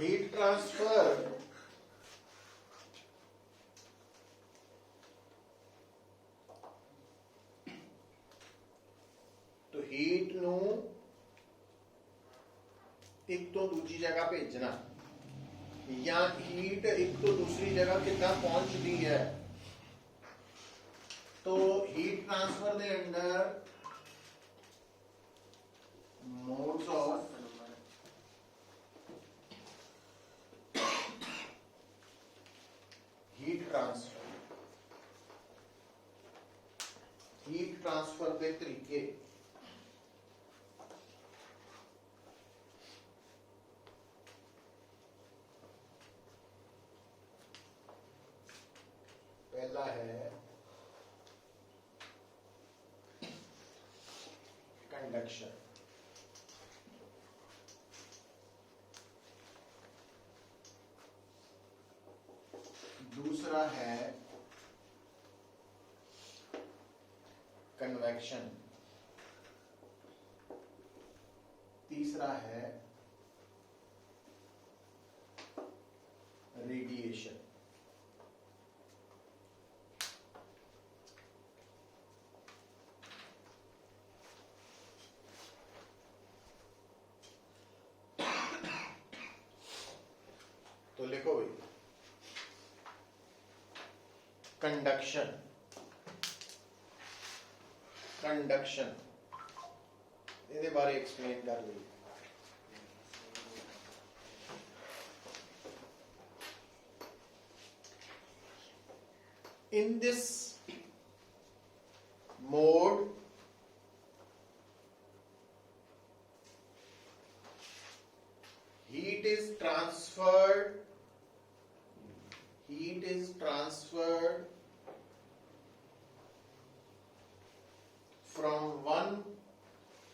heat transfer heat ਨੂੰ ਇੱਕ ਤੋਂ ਦੂਜੀ ਜਗ੍ਹਾ ਭੇਜਣਾ ਜਾਂ ਹੀਟ ਇੱਕ ਤੋਂ ਦੂਸਰੀ ਜਗ੍ਹਾ ਕਿੱਦਾਂ ਪਹੁੰਚਦੀ ਹੈ तो हीट ट्रांसफर के अंदर मोड्स ऑफ हीट ट्रांसफर के तरीके पहला है कंडक्शन, दूसरा है कन्वेक्शन, तीसरा है रेडिएशन। तो लिखो भाई कंडक्शन, कंडक्शन ਇਹਦੇ ਬਾਰੇ एक्सप्लेन कर ली। In this mode heat is transferred from one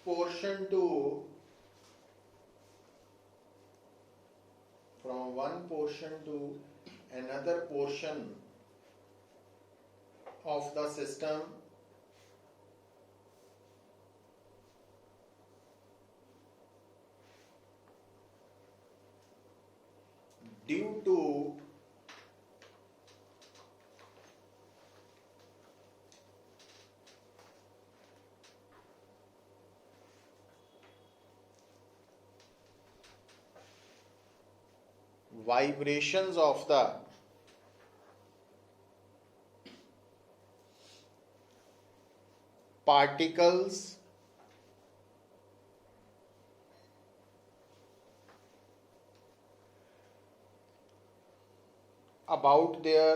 portion to another portion of the system due to vibrations of the particles about their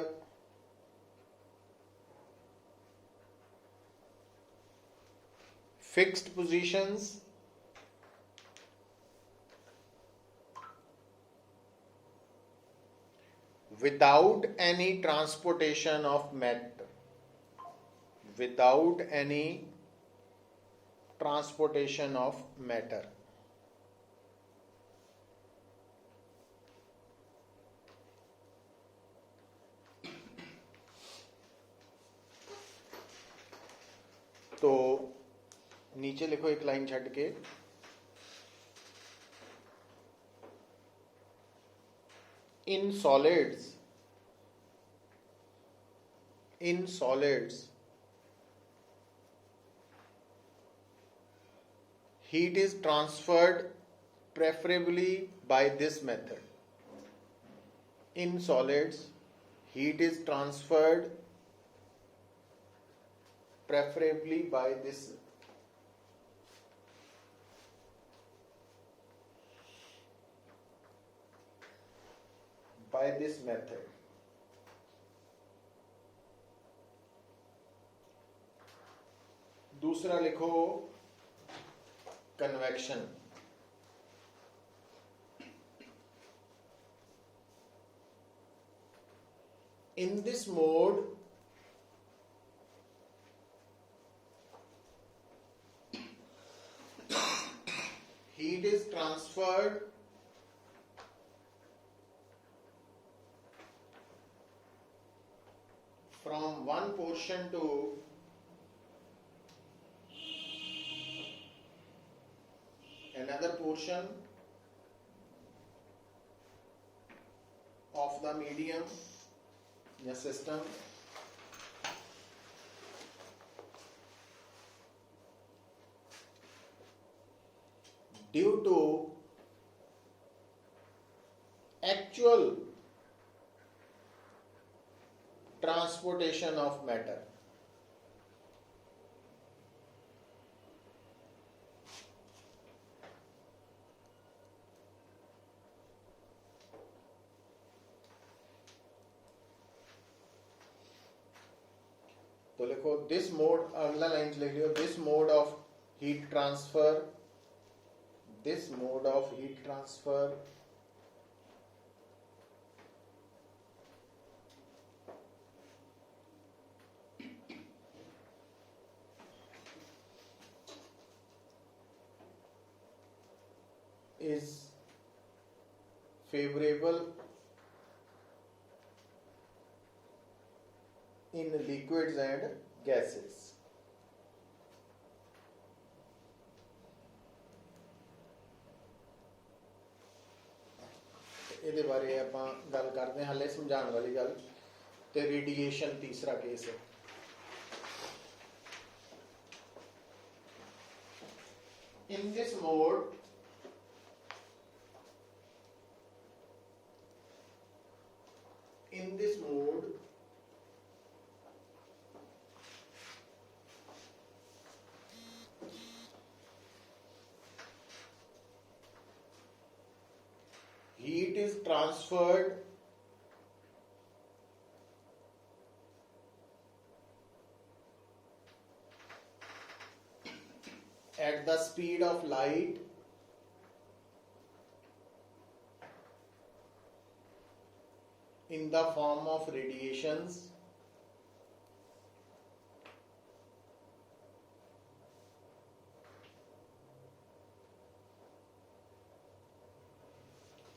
fixed positions without any transportation of matter, without any transportation of matter. तो नीचे लिखो एक line छड़ के, in solids heat is transferred preferably by this method. In solids heat is transferred preferably by this method. दूसरा लिखो convection. In this mode heat is transferred from one portion to another portion of the medium या system due to actual transportation of matter. तो लिखो this mode, अगला line लिख लियो, this mode of heat transfer, this mode of heat transfer is favorable in liquids and gases. ਇਹਦੇ ਬਾਰੇ ਆਪਾਂ ਗੱਲ ਕਰਦੇ ਹਾਂ, ਹਲੇ ਸਮਝਾਉਣ ਵਾਲੀ ਗੱਲ। ਤੇ ਰੇਡੀਏਸ਼ਨ ਤੀਸਰਾ ਕੇਸ ਹੈ। In this mode heat is transferred at the speed of light in the form of radiations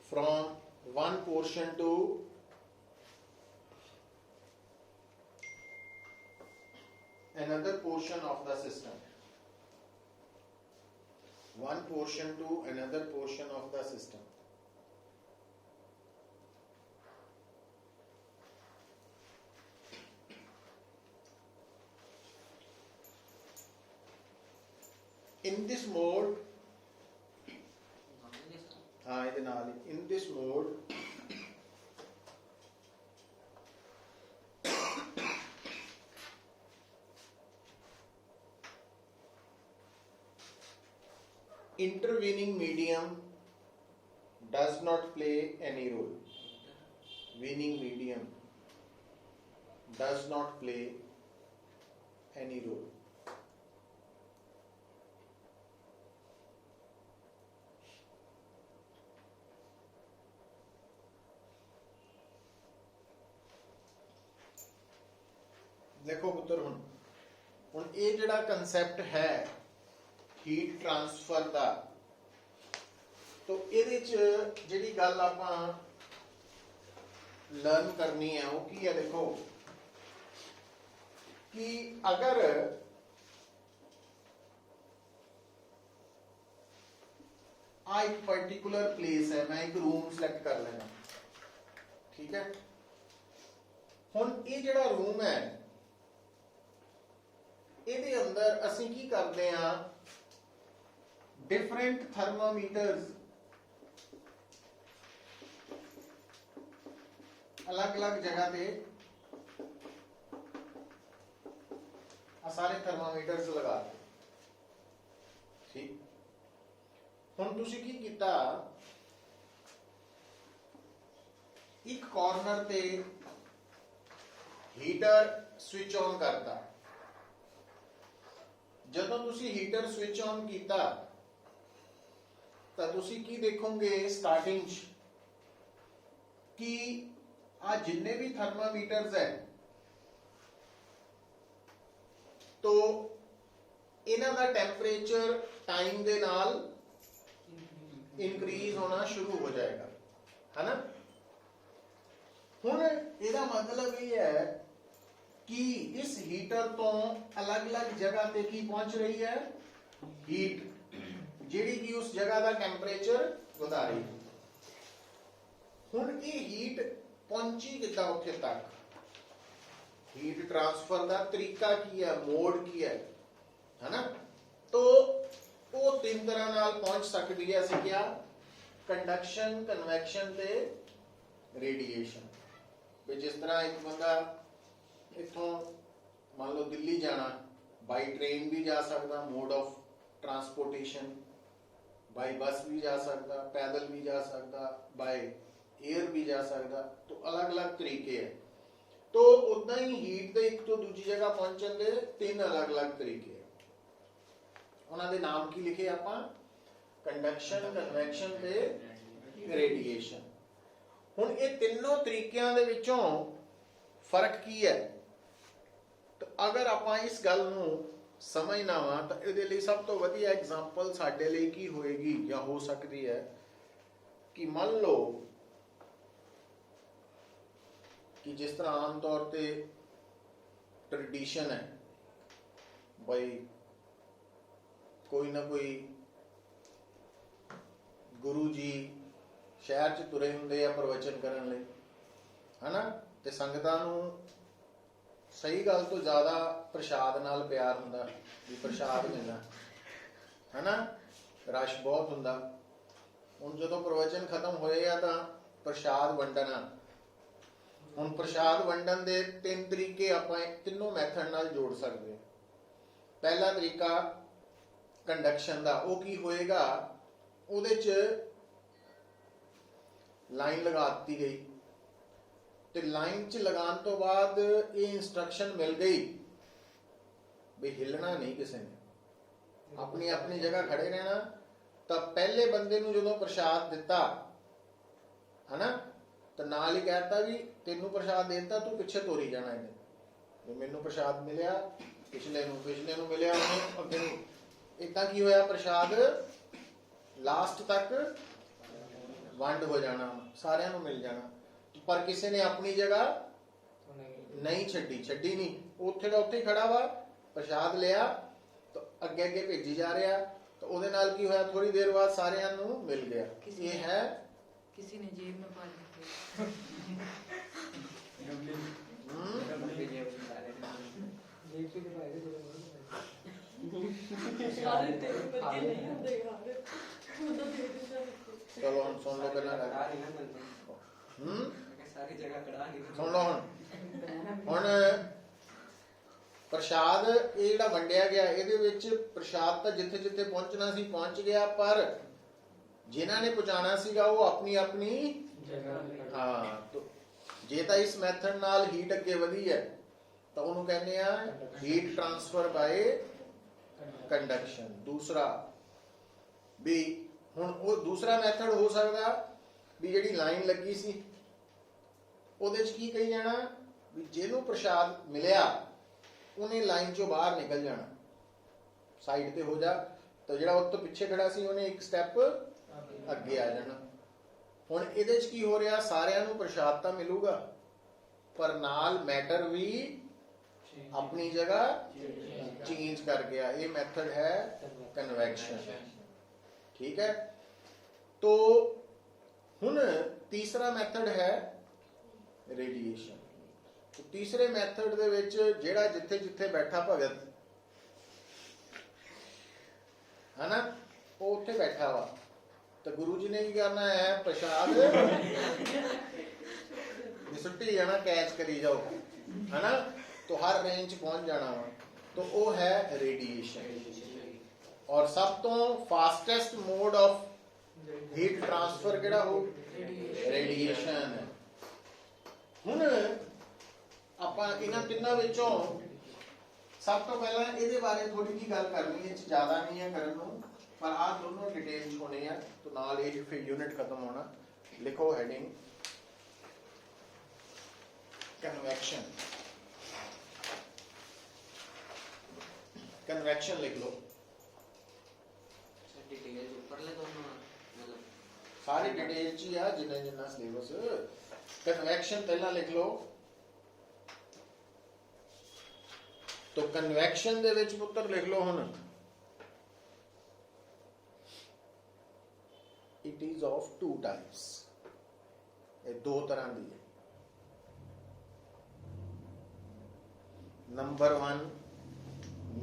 from one portion to another portion of the system. One portion to another portion of the system. In this mode, in this mode, intervening medium does not play any role. Intervening medium does not play any role. देखो पुत्र हुण ये जिहड़ा concept है heat transfer दा, तो इहदे च जिहड़ी गल आपां लर्न करनी है वो की है, देखो कि अगर आ एक पर्टिकुलर प्लेस है, मैं एक रूम सिलेक्ट कर लेना, ठीक है। हुण ये जिहड़ा रूम है ਇਹਦੇ ਅੰਦਰ ਅਸੀਂ ਕੀ ਕਰਦੇ ਆ, डिफरेंट थर्मामीटर्स अलग अलग जगह पे सारे थर्मामीटर्स लगा दे, ठीक। हुण तुसीं की कीता, एक कॉर्नर ते हीटर स्विच ऑन करता। ਜਦੋਂ ਤੁਸੀਂ ਹੀਟਰ ਸਵਿਚ ਔਨ ਕੀਤਾ ਤਾਂ ਤੁਸੀਂ ਕੀ ਦੇਖੋਗੇ ਸਟਾਰਟਿੰਗ 'ਚ ਕਿ ਆ ਜਿੰਨੇ ਵੀ ਥਰਮਾਮੀਟਰਸ ਹੈ तो ਇਹਨਾਂ ਦਾ ਟੈਂਪਰੇਚਰ ਟਾਈਮ ਦੇ ਨਾਲ ਇਨਕਰੀਜ਼ ਹੋਣਾ ਸ਼ੁਰੂ ਹੋ ਜਾਏਗਾ, है ना। ਹੁਣ ਇਹਦਾ मतलब ਇਹ ਹੈ कि इस हीटर तो अलग अलग जगह पे की पहुंच रही है हीट, जिहड़ी कि उस जगह का टेंपरेचर बता रही है। हुण ये हीट ਪਹੁੰਚੀ ਕਿੱਦਾਂ ਉੱਥੇ ਤੱਕ, ਹੀਟ ਟ੍ਰਾਂਸਫਰ ਦਾ ਤਰੀਕਾ ਕੀ ਹੈ, ਮੋਡ ਕੀ ਹੈ ਨਾ। ਤੋ ਉਹ ਤਿੰਨ ਤਰ੍ਹਾਂ ਨਾਲ ਪਹੁੰਚ ਸਕਦੀ ਹੈ। ਅਸੀਂ ਕਿਹਾ ਕੰਡਕਸ਼ਨ, ਕਨਵੈਕਸ਼ਨ ਤੇ ਰੇਡੀਏਸ਼ਨ। ਵੀ ਜਿਸ ਤਰ੍ਹਾਂ ਇੱਕ ਬੰਦਾ ਇੱਥੋਂ ਮੰਨ ਲਓ ਦਿੱਲੀ ਜਾਣਾ, ਬਾਈ ਟ੍ਰੇਨ ਵੀ ਜਾ ਸਕਦਾ, ਮੋਡ ਆਫ ਟਰਾਂਸਪੋਰਟੇਸ਼ਨ, ਬਾਈ ਬੱਸ ਵੀ ਜਾ ਸਕਦਾ, ਪੈਦਲ ਵੀ ਜਾ ਸਕਦਾ, ਬਾਈ एयर भी जा सकता। तो अलग अलग तरीके है। तो उदा ही हीट के एक तो दूसरी जगह पहुंचने के तीन अलग अलग तरीके है। उन्होंने नाम की लिखे आप, कंडक्शन, कन्वैक्शन ते रेडिएशन। हुण ये तीनों तरीकों दे विचों फर्क की है। तो अगर आप इस गल नूं समझना वा तो इहदे लई सब तो वधिया एग्जाम्पल साडे लई की होएगी या हो सकती है कि मान लो कि जिस तरह आम तौर पे ट्रेडिशन है भाई कोई ना कोई गुरु जी शहर च तुरे हुंदे आ प्रवचन करन लई, है ना। ते संगतां नूं सही गल तो ज़्यादा प्रसाद नाल प्यार हुंदा भी प्रसाद मिलना, है ना। रश बहुत हुंदा। हुण जदों प्रवचन खत्म होए आ तां प्रसाद वंडना। ਹੁਣ ਪ੍ਰਸ਼ਾਦ ਵੰਡਣ ਦੇ ਤਿੰਨ ਤਰੀਕੇ ਆਪਾਂ ਤਿੰਨੋਂ ਮੈਥਡ ਨਾਲ ਜੋੜ ਸਕਦੇ ਹਾਂ। ਪਹਿਲਾ ਤਰੀਕਾ ਕੰਡਕਸ਼ਨ ਦਾ, ਉਹ ਕੀ ਹੋਏਗਾ, ਉਹਦੇ 'ਚ ਲਾਈਨ ਲਗਾ ਦਿੱਤੀ ਗਈ ਤੇ ਲਾਈਨ 'ਚ ਲਗਾਉਣ ਤੋਂ ਬਾਅਦ ਇਹ ਇਨਸਟਰਕਸ਼ਨ ਮਿਲ ਗਈ ਵੀ ਹਿੱਲਣਾ ਨਹੀਂ ਕਿਸੇ ਨੇ, ਆਪਣੀ ਆਪਣੀ ਜਗ੍ਹਾ ਖੜੇ ਰਹਿਣਾ। ਤਾਂ ਪਹਿਲੇ ਬੰਦੇ ਨੂੰ ਜਦੋਂ ਪ੍ਰਸ਼ਾਦ ਦਿੱਤਾ ਹੈ ਨਾ, तो नाल ही कहता भी तेनू प्रसाद देता, तू पिछे तोरी जाना इन्हें। मैनू प्रसाद मिलिया, पिछले नू मिलिया, अगे नू। इदा की होया, प्रसाद लास्ट तक वंड हो जाना, सारियां नू मिल जाना। पर किसी ने अपनी जगह नहीं छड्डी नहीं, उत्थे दा उत्थे ही खड़ा वा, प्रसाद लिया तो अगे अगे भेजी जा रहा। तो उहदे नाल की होया, थोड़ी देर बाद सारियां नू मिल गया। ये है किसी ने जेब में पा लिया। चलो हम सुन लो पहला सुन लो हुण प्रसाद ये जिहड़ा वंडिया गया, इहदे विच प्रसाद तां जिथे जिथे पहुंचना सी पहुंच गया, पर जिन्हां ने पहुंचाना सीगा वो अपनी अपनी हाँ। तो जे तां इस मैथड नाल हीट अगे वधी है तो उन्होंने कहने आ हीट ट्रांसफर बाय कंडक्शन। दूसरा भी हुण वो दूसरा मैथड हो सकता भी जिहड़ी लाइन लगी सी उहदे च की कही जाना भी जिहनूं प्रसाद मिलिया उन्हें लाइन चों बाहर निकल जाना, साइड ते हो जा। तो जिहड़ा उस तो पिछे खड़ा सी उन्हें एक स्टैप अगे आ जाना। हुण इहदे च की हो रहा, सारियां नूं प्रसाद तां मिलूगा पर नाल मैटर भी अपनी जगह चेंज कर गया। ये मैथड है कन्वैक्शन, ठीक है। तो हुण तीसरा मैथड है रेडिएशन। तो तीसरे मैथड दे विच जिहड़ा जिथे जिथे बैठा भगत है ना, वो उत्थे बैठा वा, तो गुरु जी ने की करना है, प्रसाद सुट्टी जाना, कैच करी जाओ, है ना। तो हर रेंज पहुंच जाना वा। तो वो है रेडिएशन। और सब तो fastest mode of heat transfer केड़ा हो, रेडिएशन है। हुण आपां इन्हां तिन्नां विचों सब तो पहला इहदे बारे थोड़ी जी गल करनी है, ज़्यादा नहीं है करन नूं, पर आ दोनों डिटेल्स होने हैं। तो नाल ये फिर यूनिट खत्म होना। लिखो हेडिंग कन्वैक्शन। कन्वैक्शन लिख लो। डिटेल्स ऊपर ले दोनों मतलब सारी डिटेल ची आ जिन्ना जिन्ना सिलेबस। कन्वैक्शन पहला लिख लो। तो कन्वैक्शन दे विच पुत्र लिख लो हुण, it is of two types. ये दो तरह दी है। नंबर 1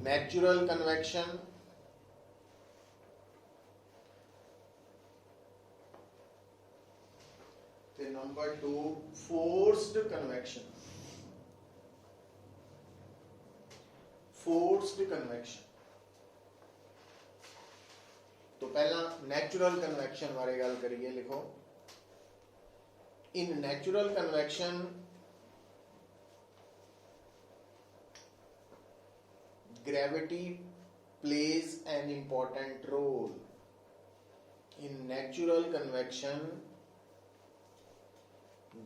नेचुरल कन्वेक्शन, ते number 2 forced convection. Forced convection तो पहला नेचुरल कन्वेक्शन बारे गल करिए। लिखो, in natural convection gravity plays an important role. In natural convection,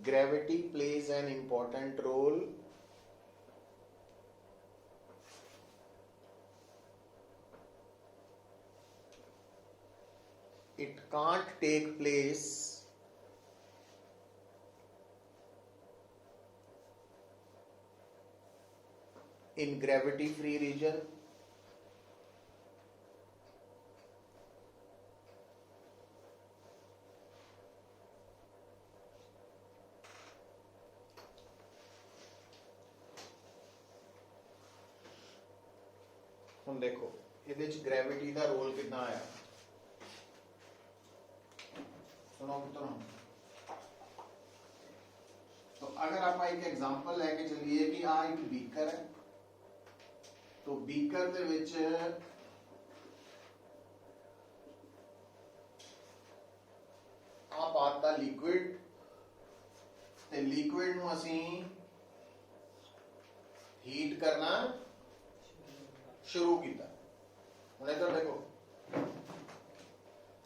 gravity plays an important role it can't take place in gravity free region, ਹੁਣ देखो ਇਹਦੇ ਚ ਗ੍ਰੈਵਿਟੀ ਦਾ ਰੋਲ ਕਿੰਨਾ ਆਇਆ। सुनो मित्रों, तो अगर आप एक एग्जांपल लेके चलिए कि आ एक बीकर है, तो बीकर दे विच आ पाता लिक्विड, ते लिक्विड नूं असीं हीट करना शुरू किया। हुण इधर देखो,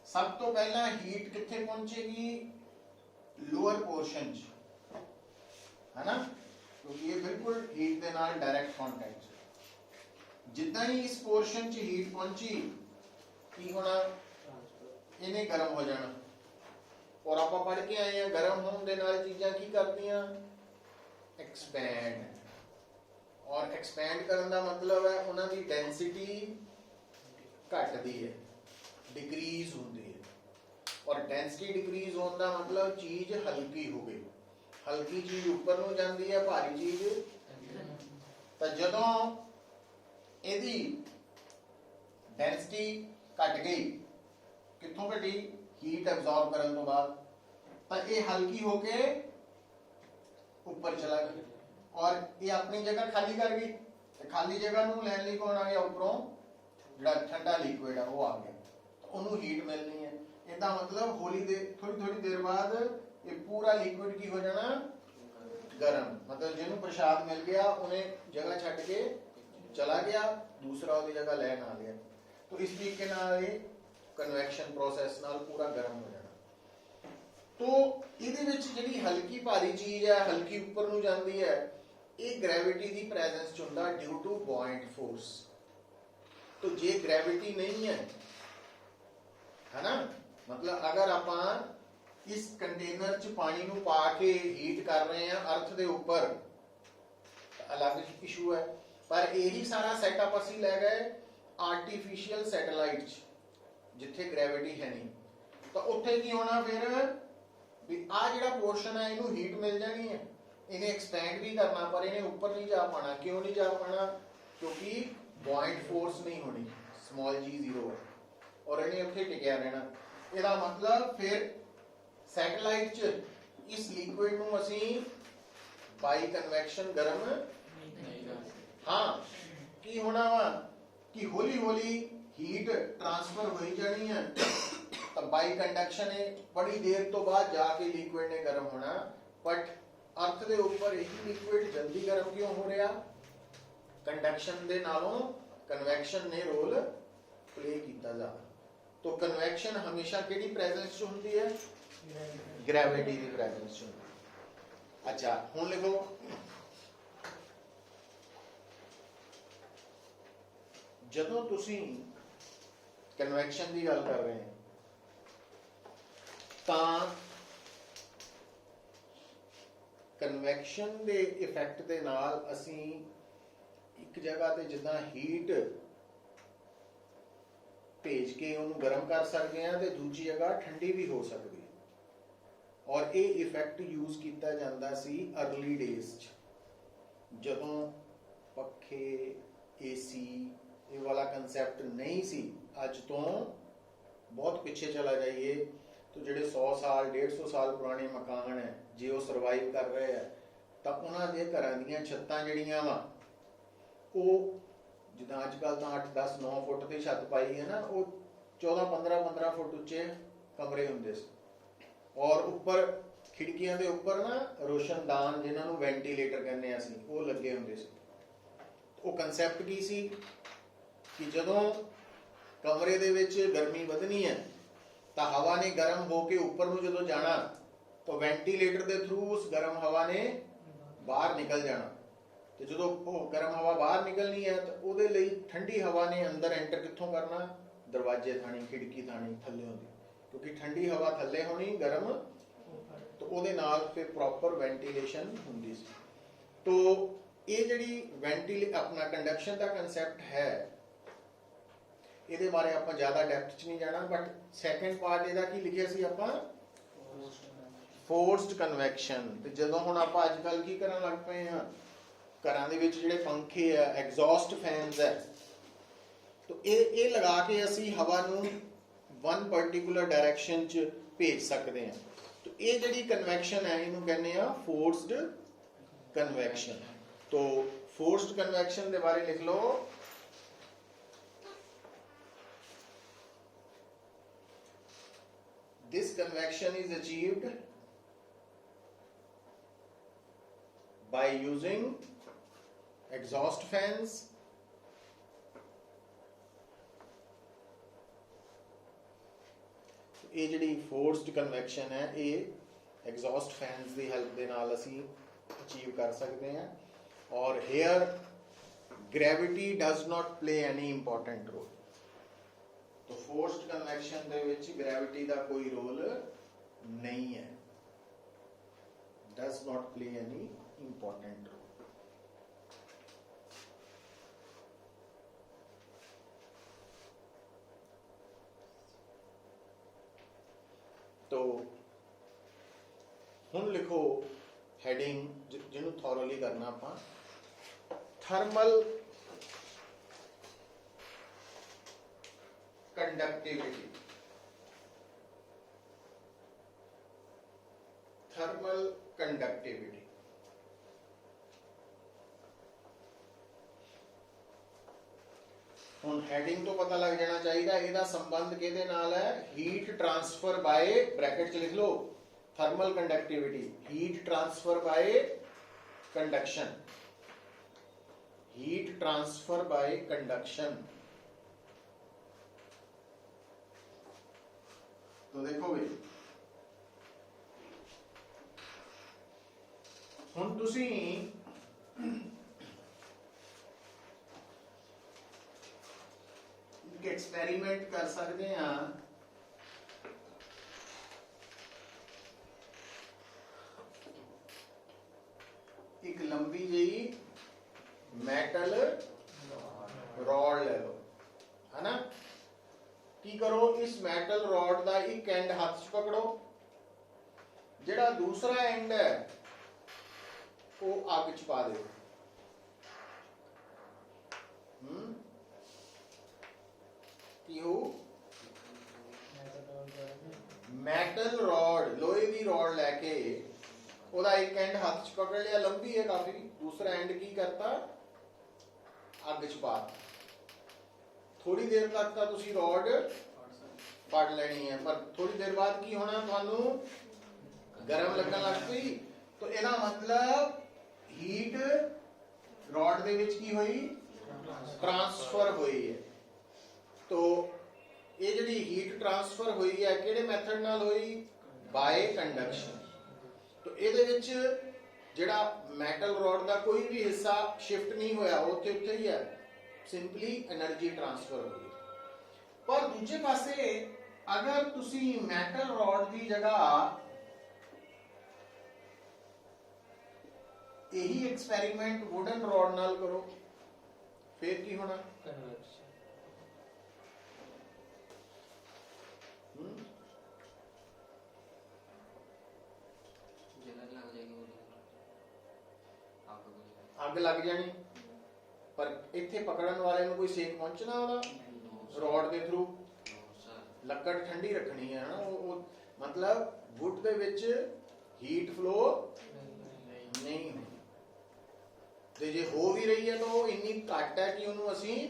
सब तो पहला हीट किथे पहुंचेगी, लोअर पोर्शन च, है ना, क्योंकि ये बिल्कुल हीट के नाल डायरेक्ट कांटेक्ट। जितना ही इस पोर्शन च हीट पहुंची, की होना, इन्हें गर्म हो जाना। और आप पढ़ के आए हैं गर्म होने दे नाल चीज़ां की करदियां, एक्सपैंड। और एक्सपैंड करने का मतलब है उन्हां दी डेंसिटी घटदी है, डिक्रीज होती है। और डेंसिटी डिक्रीज होने का मतलब चीज हल्की हो गई। हल्की चीज ऊपर नूं जाती है, भारी चीज। तो जदों इहदी डेंसिटी घट गई, कित्थों घटी, हीट एब्जॉर्ब करने तो बाद, तो ये हल्की होके ऊपर चला गया और ये अपनी जगह खाली कर गई। तो खाली जगह नूं लैण लई कौन आ गया, उपरों जिहड़ा ठंडा लिक्विड है वो आ गया, तो उन्होंने हीट मिलनी है। इसका मतलब हौली देर, थोड़ी देर बाद ये पूरा लिक्विड की हो जाना गर्म। मतलब जिन्होंने प्रसाद मिल गया उन्हें जगह छड्ड के चला गया, दूसरा उसकी जगह लैन आ गया। तो इस तरीके नाल ये कन्वैक्शन प्रोसैस नाल पूरा गर्म हो जाना। तो इहदे विच जिहड़ी हल्की भारी चीज है, हल्की ऊपर नूं जांदी है, ये ग्रेविटी की प्रेजेंस च हुंदा ड्यू टू बॉइंट फोर्स। तो जे ग्रेविटी नहीं है ना, मतलब अगर आप इस कंटेनर च पानी नूं पा के हीट कर रहे हैं अर्थ दे ऊपर, अलग इशू है। पर यही सारा सैटअप असीं लै गए आर्टिफिशियल सैटेलाइट च, जिथे ग्रेविटी है नहीं। तो उत्थे की होना फिर भी आ जिहड़ा पोर्शन है इनू हीट मिल जानी है, इन्हें एक्सपैंड भी करना, पर इन्हें ऊपर नहीं जा पाना। क्यों नहीं जा पाना, क्योंकि बॉइंट फोर्स नहीं होनी, स्मॉल जी जीरो है, और इन्हें उत्थे टिकिया रहना। इसका मतलब फिर सैटेलाइट च इस लिक्विड नूं असीं बाई कन्वैक्शन गर्म हाँ की होना वा कि हौली हौली हीट ट्रांसफर हो जानी है। तो बाई कंडक्शन है, बड़ी देर तो बाद जाके लिक्विड ने गर्म होना। बट अर्थ के ऊपर यही लिक्विड जल्दी गर्म क्यों हो रहा, कंडक्शन दे नालों कन्वैक्शन ने रोल प्ले किया जा। तो कन्वैक्शन हमेशा किहड़ी प्रेजेंस च हुंदी है, ग्रेविटी की प्रेजेंस च हुंदी है। अच्छा हुण लिखो, जदों तुसीं कन्वैक्शन की गल कर रहे हैं तां कन्वैक्शन के इफैक्ट के नाल असीं एक जगह ते जिद्दां हीट भेज के उन्होंने गर्म कर सकते हैं, तो दूजी जगह ठंडी भी हो सकती है। और ये इफैक्ट यूज किया जाता सी अर्ली डेज जदों ਪੱਖੇ ਏਸੀ ਇਹ ਵਾਲਾ ਕੰਸੈਪਟ ਨਹੀਂ ਸੀ। ਅੱਜ ਤੋਂ ਬਹੁਤ ਪਿੱਛੇ ਚਲਾ ਜਾਈਏ ਤਾਂ ਜਿਹੜੇ 100 ਸਾਲ 150 ਸਾਲ ਪੁਰਾਣੇ ਮਕਾਨ ਹੈ, ਜੇ ਉਹ ਸਰਵਾਈਵ ਕਰ ਰਹੇ ਆ ਤਾਂ ਉਹਨਾਂ ਦੇ ਘਰਾਂ ਦੀਆਂ ਛੱਤਾਂ ਜਿਹੜੀਆਂ ਵਾ ਉਹ ਜਿੱਦਾਂ ਅੱਜ ਕੱਲ੍ਹ ਤਾਂ 8 10 9 ਫੁੱਟ ਦੀ ਛੱਤ ਪਾਈ ਹੈ ਨਾ, ਉਹ 14 15 ਫੁੱਟ ਉੱਚੇ ਕਮਰੇ ਹੁੰਦੇ ਸੀ। ਔਰ ਉੱਪਰ ਖਿੜਕੀਆਂ ਦੇ ਉੱਪਰ ਨਾ ਰੋਸ਼ਨਦਾਨ, ਜਿਨ੍ਹਾਂ ਨੂੰ ਵੈਂਟੀਲੇਟਰ ਕਹਿੰਦੇ ਆ ਅਸੀਂ, ਉਹ ਲੱਗੇ ਹੁੰਦੇ ਸੀ। ਉਹ ਕੰਸੈਪਟ ਕੀ ਸੀ ਕਿ ਜਦੋਂ ਕਮਰੇ ਦੇ ਵਿੱਚ ਗਰਮੀ ਵਧਣੀ ਹੈ ਤਾਂ ਹਵਾ ਨੇ ਗਰਮ ਹੋ ਕੇ ਉੱਪਰ ਨੂੰ ਜਦੋਂ ਜਾਣਾ ਤਾਂ ਵੈਂਟੀਲੇਟਰ ਦੇ ਥਰੂ ਉਸ ਗਰਮ ਹਵਾ ਨੇ ਬਾਹਰ ਨਿਕਲ ਜਾਣਾ, ਤੇ ਜਦੋਂ ਉਹ ਗਰਮ ਹਵਾ ਬਾਹਰ ਨਿਕਲਣੀ ਹੈ ਤਾਂ ਉਹਦੇ ਲਈ ਠੰਡੀ ਹਵਾ ਨੇ ਅੰਦਰ ਐਂਟਰ ਕਿੱਥੋਂ ਕਰਨਾ? ਦਰਵਾਜ਼ੇ ਥਾਣੀ, ਖਿੜਕੀ ਥਾਣੀ, ਥੱਲੇ ਹੁੰਦੀ, ਕਿਉਂਕਿ ਠੰਡੀ ਹਵਾ ਥੱਲੇ ਹੋਣੀ, ਗਰਮ, ਤਾਂ ਉਹਦੇ ਨਾਲ ਫਿਰ ਪ੍ਰੋਪਰ ਵੈਂਟੀਲੇਸ਼ਨ ਹੁੰਦੀ ਸੀ। ਤੋ ਇਹ ਜਿਹੜੀ ਆਪਣਾ ਕੰਡਕਸ਼ਨ ਦਾ ਕੰਸੈਪਟ ਹੈ, ਇਹਦੇ ਬਾਰੇ ਆਪਾਂ ਜ਼ਿਆਦਾ ਡੈਪਥ 'ਚ ਨਹੀਂ ਜਾਣਾ, ਬਟ ਸੈਕੰਡ ਪਾਰਟ ਇਹਦਾ ਕੀ ਲਿਖਿਆ ਸੀ ਆਪਾਂ? Forced conviction. ਤੇ ਜਦੋਂ ਹੁਣ ਆਪਾਂ ਅੱਜ ਕੱਲ੍ਹ ਕੀ ਕਰਨ ਲੱਗ ਪਏ ਹਾਂ, ਘਰਾਂ ਦੇ ਵਿੱਚ ਜਿਹੜੇ ਪੰਖੇ ਆ, ਐਗਜ਼ੌਸਟ ਫੈਨਸ ਹੈ, ਤਾਂ ਇਹ ਲਗਾ ਕੇ ਅਸੀਂ ਹਵਾ ਨੂੰ ਵਨ ਪਾਰਟਿਕੂਲਰ ਡਾਇਰੈਕਸ਼ਨ 'ਚ ਭੇਜ ਸਕਦੇ ਹਾਂ। ਤਾਂ ਇਹ ਜਿਹੜੀ ਕਨਵੈਕਸ਼ਨ ਹੈ ਇਹਨੂੰ ਕਹਿੰਦੇ ਆ ਫੋਰਸਡ ਕਨਵੈਕਸ਼ਨ। तो फोर्स्ड कन्वेक्शन के बारे लिख लो। This convection is achieved by using exhaust fans, ये जिहड़ी फोर्स्ड कन्वेक्शन है ये एग्जॉस्ट फैंस की हेल्प के नाल असी अचीव कर सकते हैं। और here gravity does not play any important role. तो फोर्स्ड कन्वेक्शन दे विच ग्रेविटी का कोई रोल नहीं है, does not play any important role. तो हुण लिखो हेडिंग जिन्हों थॉरली करना आपां, थर्मल कंडक्टिविटी। थर्मल कंडक्टिविटी हुण हेडिंग तो पता लग जाना चाहिए इहदा संबंध किहदे नाल है? हीट ट्रांसफर बाय, ब्रैकेट च लिख लो, thermal conductivity, heat transfer by conduction, heat transfer by conduction. तो देखो भाई हुण तुसी एक एक्सपेरिमेंट कर सकते हैं। एक लंबी जी मैटल रॉड ले लो, है ना। की करो, इस मैटल रॉड का एक एंड हाथ च पकड़ो, जेड़ा दूसरा एंड है वो अग च पा दो। मैटल रॉड, लोहे की रॉड लैके ओदा एक एंड हाथ च पकड़ लिया, लंबी है काफी, दूसरा एंड की करता अग च पा। थोड़ी देर तक तो तुसी रॉड फड़ लेनी है, पर थोड़ी देर बाद की होना, तुहानू गरम लगन लग पई। तो इहदा मतलब हीट रॉड दे विच की होई? ट्रांसफर हुई है। तो ये जिहड़ी हीट ट्रांसफर हुई है किहड़े मैथड नाल हुई? Bye conduction. तो इहदे विच जिहड़ा मैटल रॉड का कोई भी हिस्सा शिफ्ट नहीं होया, उत्थे उत्थे ही है, सिंपली एनर्जी ट्रांसफर हुई। पर दूजे पासे अगर तुसी मैटल रॉड की जगह यही एक्सपेरिमेंट वुडन रॉड नाल करो, फिर की होना? अग लग जानी। ਇੱਥੇ ਪਕੜਨ ਵਾਲੇ ਨੂੰ ਕੋਈ ਸੇਕ ਪਹੁੰਚਣਾ ਉਹਦਾ ਰੋਡ ਦੇ ਥਰੂ ਲੱਕੜ ਠੰਡੀ ਰੱਖਣੀ ਹੈ ਨਾ ਉਹ ਮਤਲਬ ਵੁੱਡ ਦੇ ਵਿੱਚ ਹੀਟ ਫਲੋ ਨਹੀਂ ਹੁੰਦੀ ਤੇ ਜੇ ਹੋ ਵੀ ਰਹੀ ਹੈ ਤਾਂ ਉਹ ਇੰਨੀ ਘੱਟ ਹੈ ਕਿ ਉਹਨੂੰ ਅਸੀਂ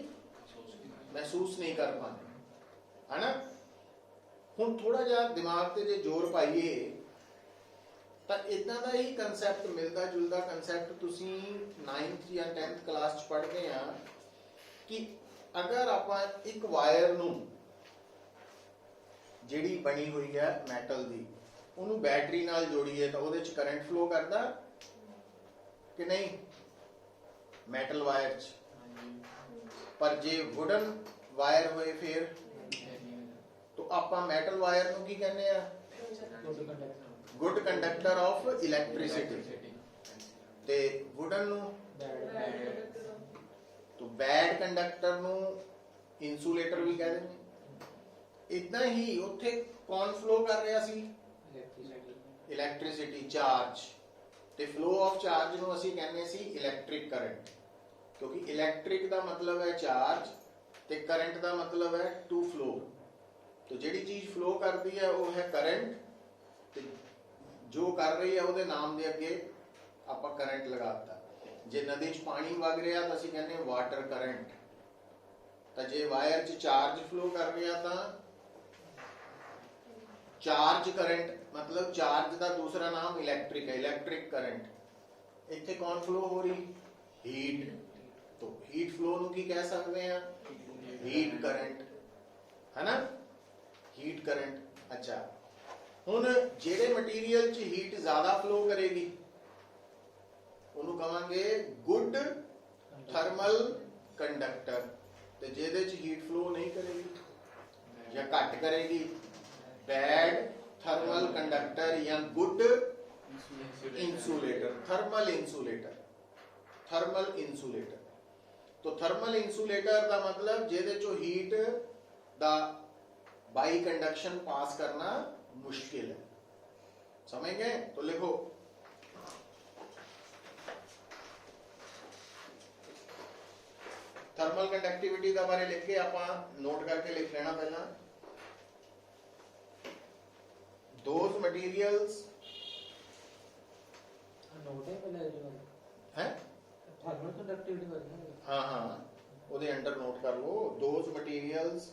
ਮਹਿਸੂਸ ਨਹੀਂ ਕਰ ਪਾਉਂਦੇ ਹਨਾ। ਹੁਣ ਥੋੜਾ ਜਿਹਾ ਦਿਮਾਗ ਤੇ ਜੇ ਜ਼ੋਰ ਪਾਈਏ ਤਾਂ ਇਦਾਂ ਦਾ ਹੀ ਕਨਸੈਪਟ ਮਿਲਦਾ ਜੁਲਦਾ ਕਨਸੈਪਟ ਤੁਸੀਂ 9th ਜਾਂ 10th ਕਲਾਸ ਚ ਪੜ੍ਹਦੇ ਆ ਕਿ ਅਗਰ ਆਪਾਂ ਇੱਕ ਵਾਇਰ ਨੂੰ ਜਿਹੜੀ ਬਣੀ ਹੋਈ ਹੈ ਮੈਟਲ ਦੀ ਉਹਨੂੰ ਬੈਟਰੀ ਨਾਲ ਜੋੜੀਏ ਤਾਂ ਉਹਦੇ ਚ ਕਰੰਟ ਫਲੋ ਕਰਦਾ ਕਿ ਨਹੀਂ ਮੈਟਲ ਵਾਇਰ ਚ। ਪਰ ਜੇ ਵੁਡਨ ਵਾਇਰ ਹੋਏ ਫਿਰ ਤਾਂ ਆਪਾਂ ਮੈਟਲ ਵਾਇਰ ਨੂੰ ਕੀ ਕਹਿੰਦੇ ਆ ਗੁੱਡ ਕੰਡਕਟਰ ਆਫ ਇਲੈਕਟ੍ਰਿਸਿਟੀ ਤੇ ਵੁਡਨ ਨੂੰ तो बैड कंडक्टर ਨੂੰ ਇਨਸੂਲੇਟਰ ਵੀ ਕਹਿੰਦੇ ਨੇ। ਇਦਾਂ ਹੀ ਉੱਥੇ ਕੌਣ ਫਲੋ ਕਰ ਰਿਹਾ ਸੀ ਇਲੈਕਟ੍ਰਿਸਿਟੀ ਚਾਰਜ ਤੇ ਫਲੋ ਆਫ ਚਾਰਜ ਨੂੰ ਅਸੀਂ ਕਹਿੰਦੇ ਸੀ ਇਲੈਕਟ੍ਰਿਕ ਕਰੰਟ ਕਿਉਂਕਿ ਇਲੈਕਟ੍ਰਿਕ ਦਾ ਮਤਲਬ ਹੈ ਚਾਰਜ ਤੇ ਕਰੰਟ ਦਾ ਮਤਲਬ ਹੈ ਟੂ ਫਲੋ। तो ਜਿਹੜੀ ਚੀਜ਼ ਫਲੋ ਕਰਦੀ ਹੈ ਉਹ ਹੈ ਕਰੰਟ ਤੇ ਜੋ ਕਰ ਰਹੀ ਹੈ ਉਹਦੇ ਨਾਮ ਦੇ ਅੱਗੇ ਆਪਾਂ ਕਰੰਟ ਲਗਾਤਾ। ਜੇ ਨਦੀ 'ਚ ਪਾਣੀ ਵਗ ਰਿਹਾ ਤਾਂ ਅਸੀਂ ਕਹਿੰਦੇ ਵਾਟਰ ਕਰੰਟ ਤਾਂ ਜੇ ਵਾਇਰ 'ਚ ਚਾਰਜ ਫਲੋ ਕਰ ਰਿਹਾ ਤਾਂ ਚਾਰਜ ਕਰੰਟ मतलब चार्ज का दूसरा नाम इलेक्ट्रिक है इलेक्ट्रिक करंट। इत्थे कौन फ्लो हो रही हीट तो हीट फ्लो नूं की कह सकते हैं हीट करंट है ना हीट करंट। अच्छा हुण जेड़े मटीरियल च हीट ज्यादा फ्लो करेगी ਉਹਨੂੰ ਕਹਾਂਗੇ ਗੁੱਡ ਥਰਮਲ ਕੰਡਕਟਰ ਤੇ ਜਿਹਦੇ ਚ ਹੀਟ ਫਲੋ ਨਹੀਂ ਕਰੇਗੀ ਜਾਂ ਘੱਟ ਕਰੇਗੀ ਬੈਡ ਥਰਮਲ ਕੰਡਕਟਰ ਜਾਂ good insulator thermal insulator thermal insulator. तो थर्मल इंसुलेटर का मतलब जेदे चो हीट दा बाई कंडक्शन पास करना मुश्किल है समझ गए। तो लिखो थर्मल कंडक्टिविटी का बारे लिख के आप नोट करके लिख लेना पहला दोज मटीरियल्स है थर्मल कंडक्टिविटी हाँ हाँ ਉਹਦੇ ਅੰਡਰ ਨੋਟ ਕਰ ਲਓ those materials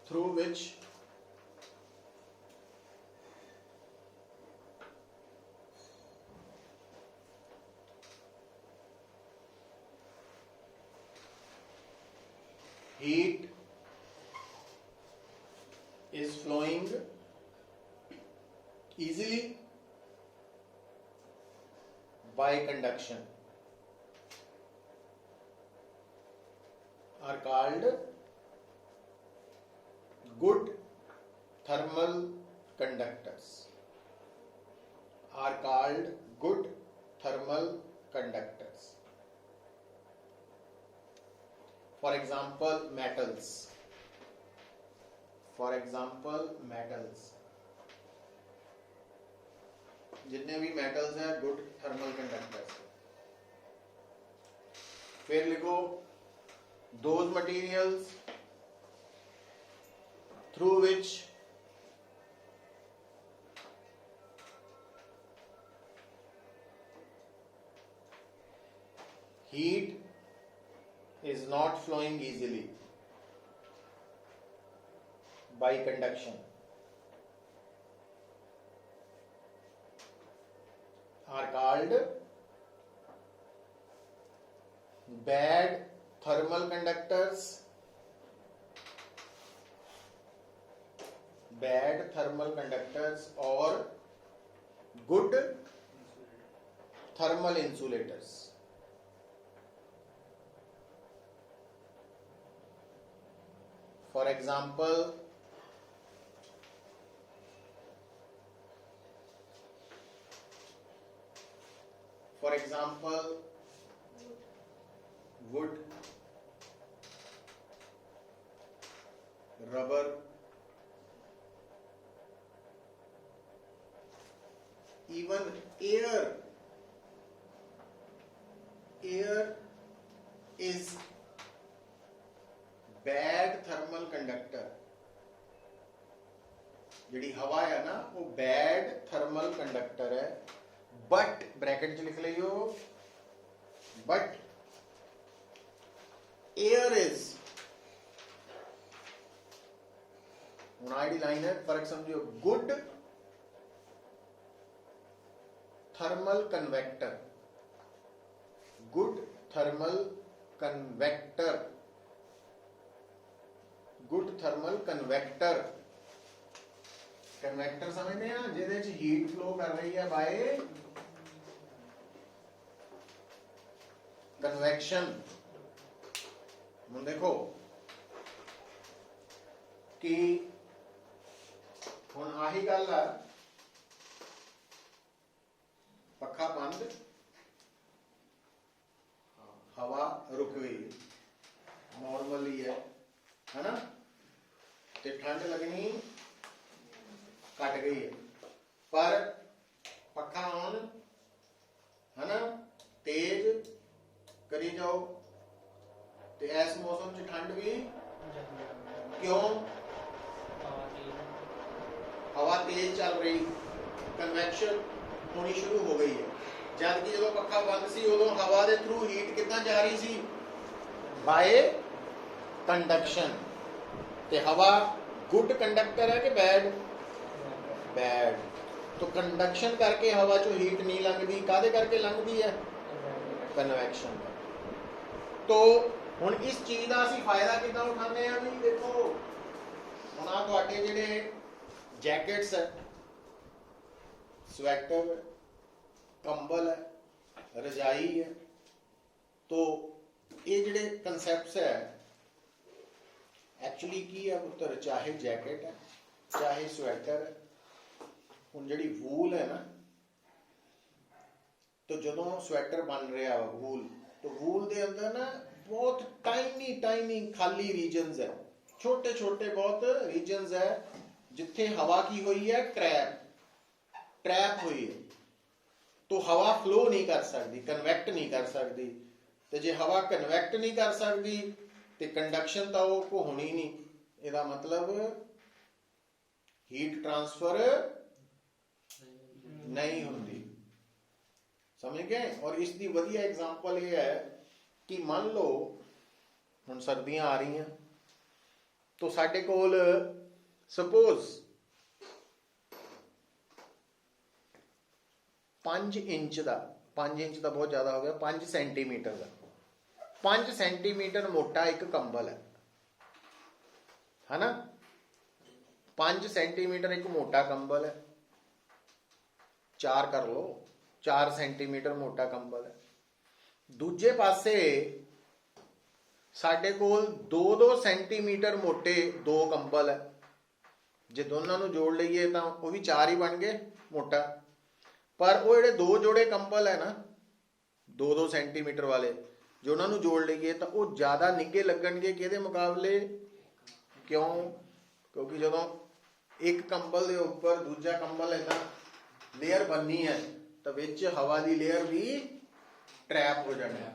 through which heat is flowing easily by conduction are called good thermal conductors are called good thermal conductors। For example metals जितने भी मेटल्स हैं गुड थर्मल कंडक्टर्स। फिर लिखो those materials through which heat is not flowing easily by conduction are called bad thermal conductors or good thermal insulators। For example wood, rubber, even air is bad thermal conductor. ਜਿਹੜੀ ਹਵਾ ਹੈ ਨਾ ਉਹ bad thermal conductor ਹੈ, but bracket च लिख लियो, but air is, ਹੁਣ ਆਹ ਜਿਹੜੀ ਲਾਈਨ ਹੈ ਫਰਕ ਸਮਝਿਓ, good thermal convector, good thermal convector, good thermal convector, ਕਨਵੈਕਟਰ ਸਮਝਦੇ ਆ ਜਿਹਦੇ ਚ ਹੀਟ ਫਲੋ ਕਰ ਰਹੀ ਹੈ ਬਾਏ ਕਨਵੈਕਸ਼ਨ। ਹੁਣ ਦੇਖੋ ਕਿ ਹੁਣ ਆਹੀ ਗੱਲ ਆ, ਪੱਖਾ ਬੰਦ, ਹਵਾ ਰੁਕ ਗਈ, ਨॉर्मली है ना, ਤੇ ਠੰਡ लगनी घट गई है, पर पखा ऑन है ना, तेज करी जाओ तो इस मौसम च ठंड भी क्यों, हवा तेज चल रही, कन्वैक्शन होनी शुरू हो गई है। जबकि जो पखा बंद सी उदों हवा के थ्रू हीट कितना जा रही सी, बाय कंडक्शन। ते हवा गुड कंडक्टर है कि बैड, बैड। तो कंडक्शन करके हवा चो हीट नहीं लंघदी, कादे करके लंघदी है, कन्वैक्शन। तो हुण इस चीज का असीं फायदा किदां उठाने आ भी देखो, हुण आ तुहाडे जिहड़े जैकेट्स है, स्वेटर, कंबल है, रजाई है, तो ये जिहड़े कंसैप्ट्स है एक्चुअली की है पुत्र, चाहे जैकेट है चाहे स्वेटर है, ਹੁਣ ਜਿਹੜੀ ਵੂਲ है ना, तो ਜਦੋਂ स्वेटर बन रहा है वूल, तो वूल के अंदर ना बहुत टाइनी टाइनी खाली रीजनस है, छोटे छोटे बहुत रीजनस है जिथे हवा की हुई है ट्रैप हुई है, तो हवा फ्लो नहीं कर सकती, कन्वैक्ट नहीं कर सकती। तो जे हवा कन्वैक्ट नहीं कर सकती तो कंडक्शन तो वो होनी नहीं, इसका मतलब हीट ट्रांसफर नहीं होती, समझ गए। और इसकी वधिया एग्जाम्पल ये है कि मान लो हुण सर्दियां आ रही हैं, तो साडे कोल सपोज 5 इंच का, 5 इंच का बहुत ज़्यादा हो गया, 5 सेंटीमीटर का, 5 सेंटीमीटर मोटा एक कंबल है ना, 5 सेंटीमीटर एक मोटा कंबल है, 4 कर लो, 4 सेंटीमीटर मोटा कंबल है। दूजे पासे साडे कोल 2-2 सेंटीमीटर मोटे 2 कंबल है, जे दोनों नूं जोड़ लईए तो वो भी 4 ही बन गए मोटा, पर वो जिहड़े 2 जोड़े कंबल है ना 2-2 सेंटीमीटर वाले, जो उन्होंने जोड़ लीए तो वो ज़्यादा निगे लगणगे किहदे मुकाबले, क्यों, क्योंकि जो एक कंबल के उपर दूजा कंबल इदा लेयर बननी है तो विच हवा की लेयर भी ट्रैप हो जाना है,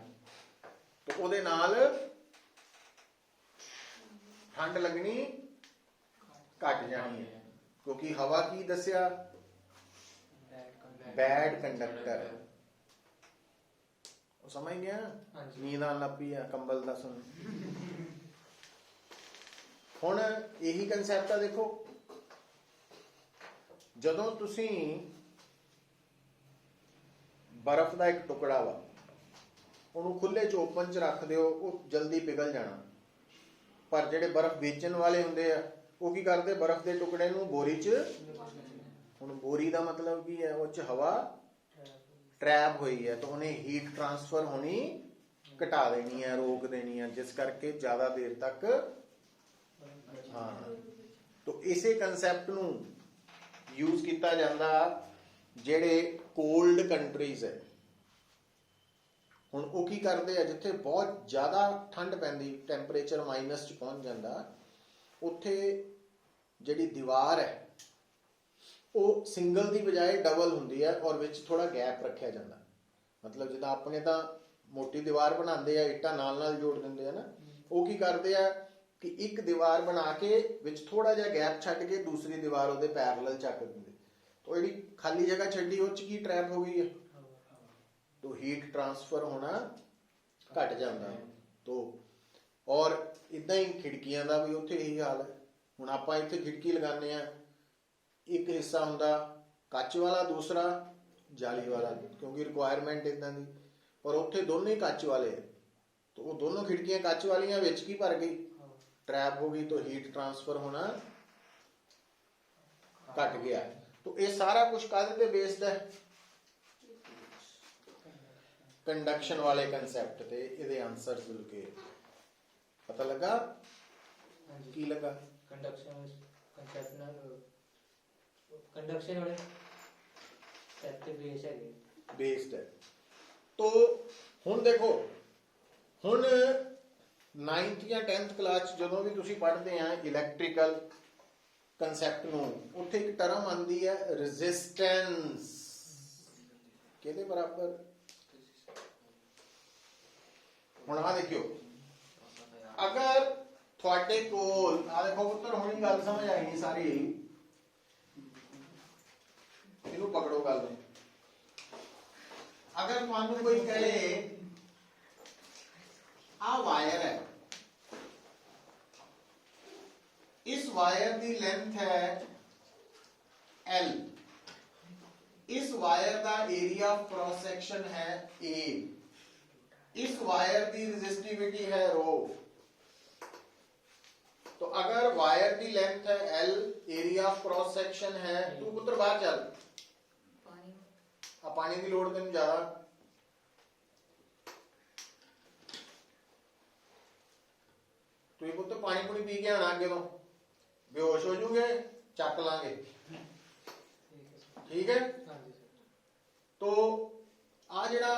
तो उहदे नाल ठंड लगनी घट जानी है, क्योंकि हवा की दसिया बैड कंडक्टर है। समझ गया, नींद आन लग पई है कंबल दा सुन। हुण यही कंसैप्ट है, देखो जदों तुसी बर्फ का एक टुकड़ा वा उन्होंने खुले च ओपन च रख दो, वो जल्दी पिघल जाना, पर जेडे बर्फ बेचण वाले हुंदे आ वो की करते, बर्फ के टुकड़े नूं बोरी च, हुण बोरी का मतलब की है, उस हवा ट्रैप हुई है, तो उन्हें हीट ट्रांसफर होनी घटा देनी है, रोक देनी है, जिस करके ज़्यादा देर तक। हाँ, तो इसे कंसैप्ट नूं यूज किया जाता जेडे कोल्ड कंट्रीज है, हुण वो की करते हैं जिथे बहुत ज़्यादा ठंड पैंदी, टैंपरेचर माइनस च पहुँच जाता, उत्थे जिहड़ी दीवार है वो सिंगल की बजाय डबल हुंदी है और विच थोड़ा गैप रखा जाता, मतलब जिदा अपने तो ਮੋਟੀ ਦੀਵਾਰ ਬਣਾਉਂਦੇ ਆ, ਇੱਟਾਂ ਨਾਲ ਨਾਲ ਜੋੜ ਦਿੰਦੇ ਆ ਨਾ, ਉਹ ਕੀ ਕਰਦੇ ਆ ਕਿ ਇੱਕ ਦੀਵਾਰ ਬਣਾ ਕੇ ਵਿੱਚ ਥੋੜਾ ਜਿਹਾ ਗੈਪ ਛੱਡ ਕੇ ਦੂਸਰੀ ਦੀਵਾਰ ਉਹਦੇ ਪੈਰਲਲ ਚੱਕ ਦਿੰਦੇ। तो ਜਿਹੜੀ ਖਾਲੀ ਜਗ੍ਹਾ ਛੱਡੀ ਉਹ ਚ ਕੀ ਟ੍ਰੈਪ ਹੋ ਗਈ ਹੈ, तो हीट ट्रांसफर होना घट जाता है। तो और इदा ही खिड़कियां का भी उत्थे यही हाल है। हुण आपां इत्थे खिड़की लगाने आ, एक हिस्सा हुंदा कच वाला, दूसरा जाली वाला, क्योंकि रिक्वायरमेंट इदां दी, पर उत्थे दोनों ही कच वाले है। तो वो दोनों खिड़कियां कच वालियां विच की भर गई, ट्रैप हो गई, तो हीट ट्रांसफर होना घट गया। तो ये सारा कुछ काहदे ते बेस्ड है, कंडक्शन वाले कंसैप्ट ते। इहदे आंसर लुके पता लगा की लगा? कंडक्शन कंसेप्ट ਨਾਲ कंडक्शन वाले कंसेप्ट बेस है, बेस्ड है। तो हुण देखो, हुण 9th या 10th क्लास ਜਦੋਂ ਵੀ ਤੁਸੀਂ ਪੜ੍ਹਦੇ ਆ ਇਲੈਕਟ੍ਰੀਕਲ ਕੰਸੈਪਟ ਨੂੰ, ਉੱਥੇ ਇੱਕ ਟਰਮ ਆਂਦੀ ਹੈ ਰੈਜ਼ਿਸਟੈਂਸ। ਕਿਹਦੇ ਬਰਾਬਰ? ਹੁਣ ਆ ਦੇਖਿਓ, ਅਗਰ ਤੁਹਾਡੇ ਕੋਲ ਆ ਦੇਖੋ ਪੁੱਤਰ, ਹੁਣੀ ਗੱਲ ਸਮਝ ਆਈ ਨਹੀਂ ਸਾਰੀ, ਇਹਨੂੰ ਪਕੜੋ ਗੱਲ ਨੂੰ। ਅਗਰ ਤੁਹਾਨੂੰ ਕੋਈ ਕਹੇ ਆ ਵਾਇਰ ਹੈ, इस वायर की लेंथ है L, इस वायर का एरिया ऑफ क्रॉस सेक्शन है A, इस वायर की रेजिस्टिविटी है रो। तो अगर वायर की लेंथ है L, area of cross section है, तू पुत्र बाहर चल, आ पानी की लोड़ तेन ज्यादा, तू ये पुत्र पानी पूरी पी के आना, अगे तो बेहोश हो जूगे, चक लांगे, ठीक है। तो आ जिहड़ा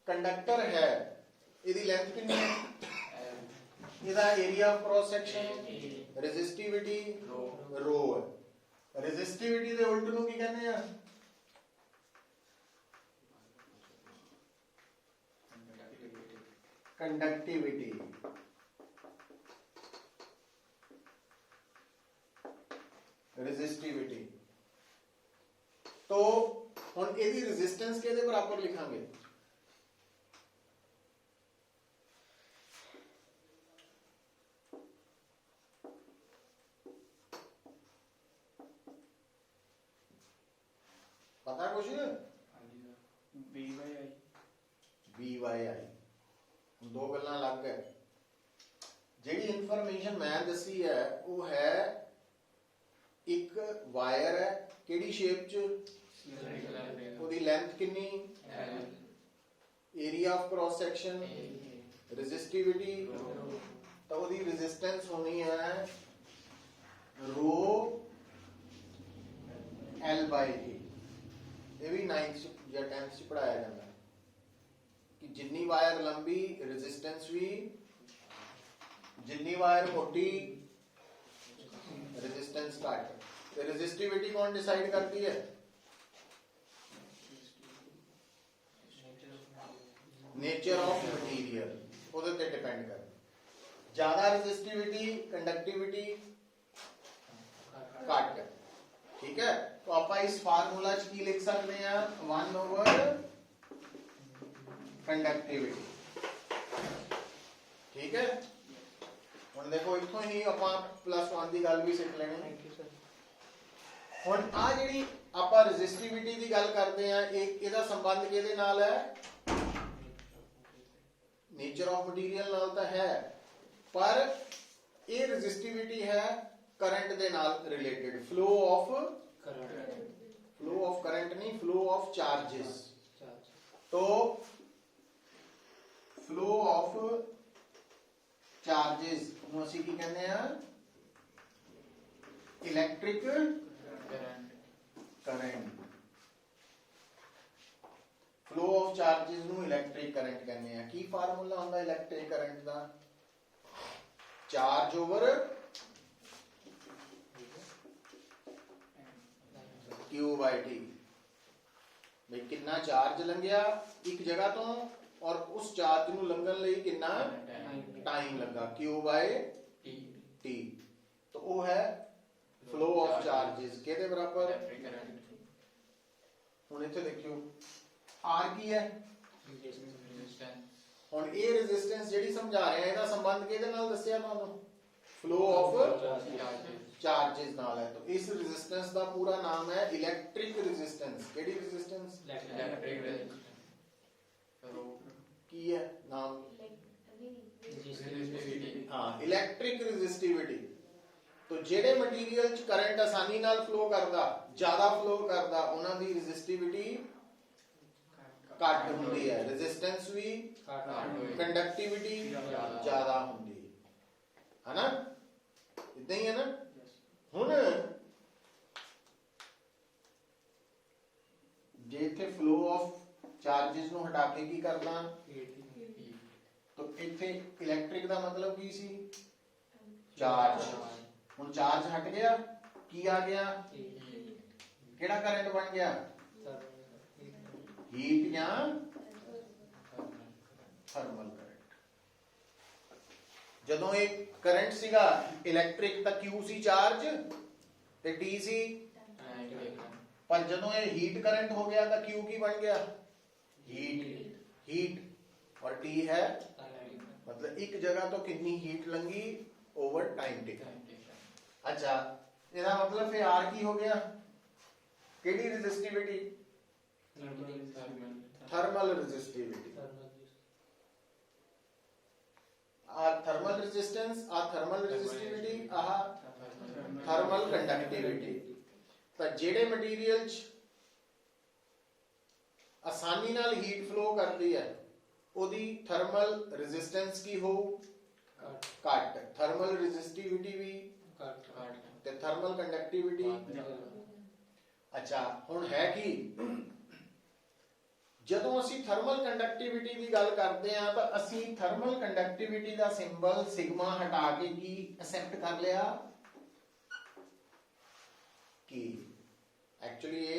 कंडक्टर है, इहदी लेंथ कितनी है, इहदा area of cross section, resistivity rho है। रेजिस्टिविटी दे उल्ट नूं की कहंदे आ, कंडक्टिविटी। रेजिस्टिविटी। तो हुण इहदी रेजिस्टेंस किहदे बराबर लिखांगे, पता कुछ? BY दो गल्लां अलग है। जिहड़ी इंफॉर्मेशन मैं दसी है वो है एक वायर है, किहड़ी शेप च, ਉਹਦੀ ਲੈਂਥ ਕਿੰਨੀ, area of cross section, resistivity, तो ਉਹਦੀ रेजिस्टेंस होनी है रो L/A। ये भी 9th या 10th ਚ ਪੜਾਇਆ ਜਾਂਦਾ कि जिन्नी वायर लंबी रेजिस्टेंस भी, जिन्नी वायर मोटी रेजिस्टेंस घट। तो रेजिस्टिविटी कौन डिसाइड करती है, नेचर ऑफ मटीरियल, ਉਹਦੇ ਤੇ डिपेंड कर। ज्यादा रेजिस्टिविटी, कंडक्टिविटी घट, ठीक है। तो आप इस फार्मूला च की लिख सकते हैं, 1/कंडक्टिविटी, ठीक है। ਹੁਣ देखो इथों ही ਆਪਾਂ +1 ਦੀ ਗੱਲ ਵੀ ਸਿੱਖ ਲੈਣੀ। ਹੁਣ ਆ ਜਿਹੜੀ ਆਪਾਂ ਰੈਜ਼ਿਸਟਿਵਿਟੀ ਦੀ ਗੱਲ ਕਰਦੇ ਆ, ਇਹਦਾ ਸੰਬੰਧ ਕਿਹਦੇ ਨਾਲ ਹੈ, नेचर ऑफ मटीरियल नाल ਤਾਂ है, पर ਇਹ ਰੈਜ਼ਿਸਟਿਵਿਟੀ है करंट ਦੇ ਨਾਲ रिलेटेड, फ्लो ऑफ करंट नहीं, फ्लो ऑफ चार्जेस। तो फ्लो ऑफ चार्जेस ਨੂੰ ਅਸੀਂ ਕੀ ਕਹਿੰਦੇ ਆ, electric current. Flow of charges ਨੂੰ इलेक्ट्रिक करंट ਕਹਿੰਦੇ आ। ਕੀ ਫਾਰਮੂਲਾ ਹੁੰਦਾ इलेक्ट्रिक करंट ਦਾ, चार्ज ओवर Q/T। भाई कितना चार्ज लंघिया एक जगह तो ਔਰ ਉਸ ਚਾਰਜ ਨੂੰ ਲੰਘਣ ਲਈ ਕਿੰਨਾ ਟਾਈਮ ਲੱਗਾ, Q ਬਾਏ T। तो वो है फ्लो ऑफ चार्जेस केदे बराबर। हुण इत्थे देखियो R की है, हुण ये रेजिस्टेंस जेडी समझा रहे हैं, इहदा संबंध किहदे नाल दस्सिया तुहानू, फ्लो ऑफ चार्जेस नाल है। तो इस रेजिस्टेंस दा पूरा नाम है इलेक्ट्रिक रेजिस्टेंस। केड़ी रेजिस्टेंस? की है नाम? हाँ, इलेक्ट्रिक रेजिस्टिविटी। तो जेडे मटीरियल च करंट आसानी नाल फ्लो करदा, ज्यादा फ्लो करदा, उन्हां दी रेजिस्टिविटी घट हुंदी है, रेजिस्टेंस भी कंडक्टिविटी ज्यादा हुंदी है ना, इदां ही है ना। हुण जे इत्थे फ्लो ऑफ चार्जेस नूं हटा के की करदा, तो इत्थे इलेक्ट्रिक दा मतलब की सी, चार्ज। हुण चार्ज हट गया, की आ गया, केड़ा करंट बन गया, हीट या थर्मल करंट। जदों एक करंट सीगा इलेक्ट्रिक तां Q सी चार्ज ते T सी, पर जदों ये हीट करंट हो गया तां Q की बन गया, हीट और T है मतलब एक जगह तो कितनी हीट लंगी ओवर टाइम टेकन। अच्छा, ਇਹਦਾ मतलब फिर R की हो गया, केड़ी रेजिस्टिविटी, थर्मल रेजिस्टिविटी। आ थर्मल रेजिस्टेंस, आ थर्मल रेजिस्टिविटी, आह थर्मल कंडक्टिविटी। तो जेडे मटीरियल च आसानी नाल हीट फ्लो करती है, ओदी थर्मल रेजिस्टेंस की हो घट, थर्मल रेजिस्टिविटी भी ते थर्मल कंडक्टिविटी। अच्छा, हुण है कि जदों असी थर्मल कंडक्टिविटी की गल करते हैं तो असी थर्मल कंडक्टिविटी का सिंबल सिग्मा हटा के की एक्सेप्ट कर लिया कि एक्चुअली ये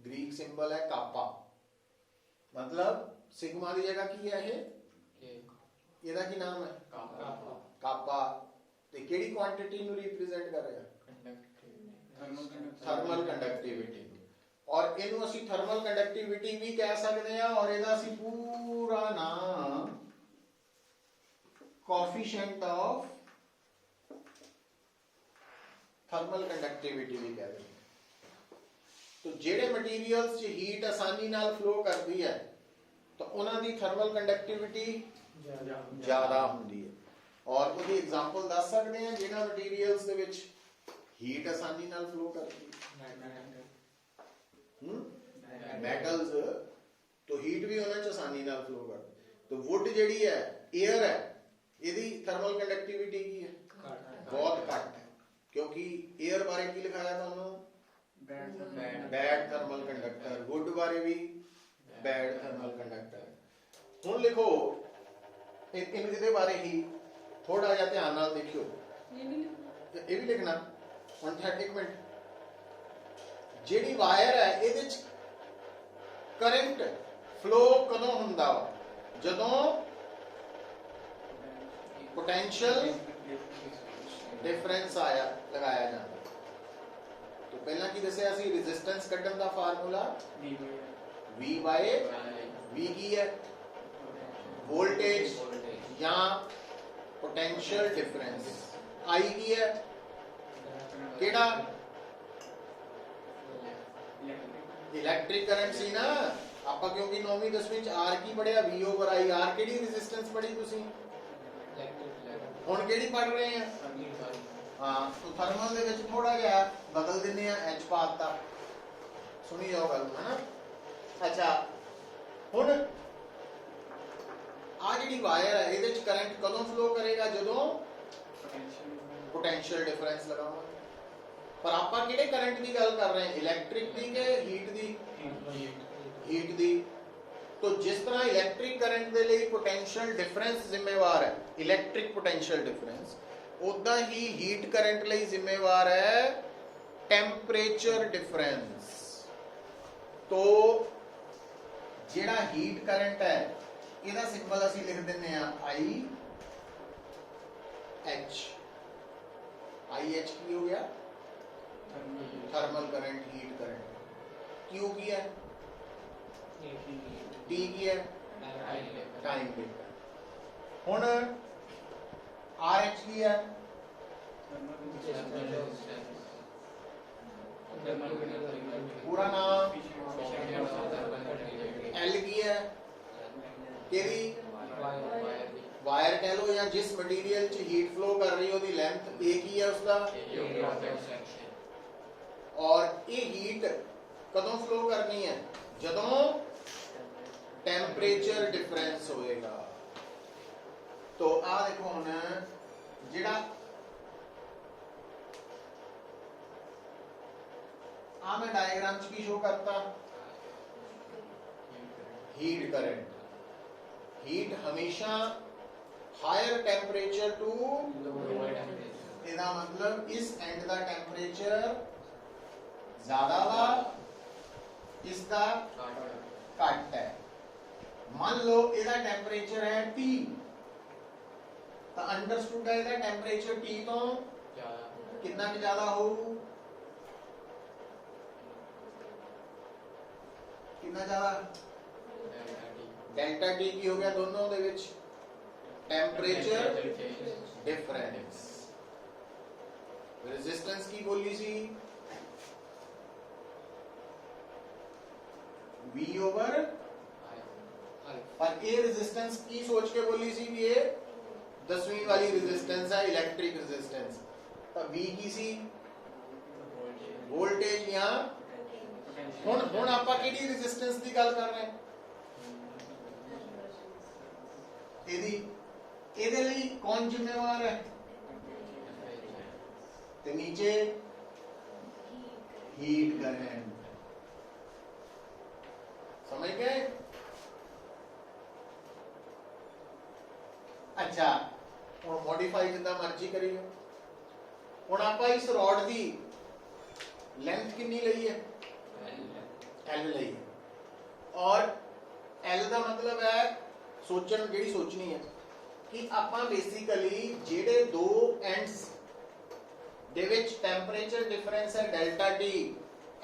ग्रीक सिंबल है कापा, मतलब सिग्मा की जगह की है ये की नाम है कापा। ते केड़ी क्वांटिटी नु रिप्रेजेंट कर रहा है, थर्मल कंडक्टिविटी। और इनू असी थर्मल कंडक्टिविटी भी कह सकते हैं, और इहदा असी पूरा नाम कोएफिशिएंट ऑफ थर्मल कंडक्टिविटी भी कह देंगे। तो जेडे मटीरियल्स च हीट आसानी नाल फ्लो करती है तो उन्हां दी थर्मल कंडक्टिविटी ज्यादा हुंदी है। और उसकी एग्जांपल दस सकते हैं जिन्हां मटीरियल्स दे विच हीट आसानी नाल फ्लो करती है, मेटल्स, तो हीट भी उन्हां च आसानी नाल फ्लो करती। तो वुड जिहड़ी है, एयर है, इहदी थर्मल कंडक्टिविटी की है, बहुत घट है, क्योंकि एयर बारे की लिखाया तुहानू, बैड थर्मल कंडक्टर, वुड बारे भी बैड थर्मल कंडक्टर। हुण लिखो इहदे बारे ही थोड़ा जिहा ध्यान नाल देखियो, ये भी लिखना। हुण एक मिनट, जिहड़ी वायर है इहदे च करंट फ्लो कदों हुंदा, जदों पोटेंशियल डिफरेंस आया लगाया जाता। तो पहला की दस्सिया सी, रेजिस्टेंस कड्ढण दा फार्मूला V बाय V की है, वोल्टेज या पोटेंशियल डिफरेंस, I की है, केड़ा इलेक्ट्रिक करंट सी ना आपा, क्योंकि 9वीं 10वीं च R की पढ़िया, V ओवर I। R केड़ी रेजिस्टेंस पढ़ी तुसी, हुण केड़ी पढ़ रहे हैं, हाँ। तो थर्मल दे विच थोड़ा जिहा बदल दिंदे आ, H पाता, सुनी जाओ गल है ना। अच्छा, हुण आ जिहड़ी वायर है इहदे च करंट कदों फ्लो करेगा, जदों पोटेंशियल डिफरेंस लगाओ। पर आपां किहड़े करंट की गल कर रहे हैं, इलेक्ट्रिक की के हीट की, हीट दी। तो जिस तरह इलेक्ट्रिक करंट के लिए पोटेंशियल डिफरेंस जिम्मेवार है, इलेक्ट्रिक पोटेंशियल डिफरेंस, उदा ही हीट करंट लिए जिम्मेवार है टेंपरेचर डिफरेंस। तो जिहड़ा हीट करंट है ਇਹਦਾ ਸਿੰਬਲ ਅਸੀਂ ਲਿਖ ਦਿੰਨੇ ਆ आई एच। आई एच की हो गया thermal current, heat current. Q की है, टी की है टाइम लेकर। हुन आर एच की है पूरा नाम, एल की है केदी वायर कह लो, या जिस मटीरियल च हीट फ्लो कर रही है लेंथ ए की है उसका। और ये हीट कदों फ्लो करनी है, जदों टेंपरेचर डिफरेंस होएगा। तो आ देखो हुन जिहड़ा आ मैं डायग्राम च की शो करता, हीट करंट। हीट हमेशा हायर टेंपरेचर टू, ਇਹਦਾ मतलब इस एंड का टेंपरेचर ज्यादा वा, इसका घट है। मान लो ਇਹਦਾ टेंपरेचर है T, तो अंडरस्टूड है ਇਹਦਾ टेंपरेचर T तो कितना भी ज्यादा हो, कितना ज्यादा, डेल्टा टी की हो गया दोनों दे विच टेंपरेचर डिफरेंस। रेजिस्टेंस की बोली सी V ओवर, पर ये रेजिस्टेंस की सोच के बोली सी भी ये 10वीं वाली रेजिस्टेंस है, इलेक्ट्रिक रेजिस्टेंस। तो V की सी वोल्टेज, या हुन आपां किहड़ी रेजिस्टेंस की गल कर रहे हैं, ਇਹਦੇ ਲਈ कौन जिम्मेवार है, ਤੇ नीचे हीट करंट। समझ गए? अच्छा ਹੁਣ ਮੋਡੀਫਾਈ ਜਿੰਦਾ ਮਰਜ਼ੀ ਕਰੀਓ। ਹੁਣ ਆਪਾਂ ਇਸ ਰੋਡ ਦੀ ਲੈਂਥ ਕਿੰਨੀ ਲਈ ਹੈ, L ਲਈ ਹੈ, ਔਰ L ਦਾ ਮਤਲਬ ਹੈ सोचन ਜਿਹੜੀ सोचनी है कि ਆਪਾਂ बेसिकली ਜਿਹੜੇ दो एंड्स ਦੇ ਵਿੱਚ टेंपरेचर डिफरेंस है डेल्टा टी,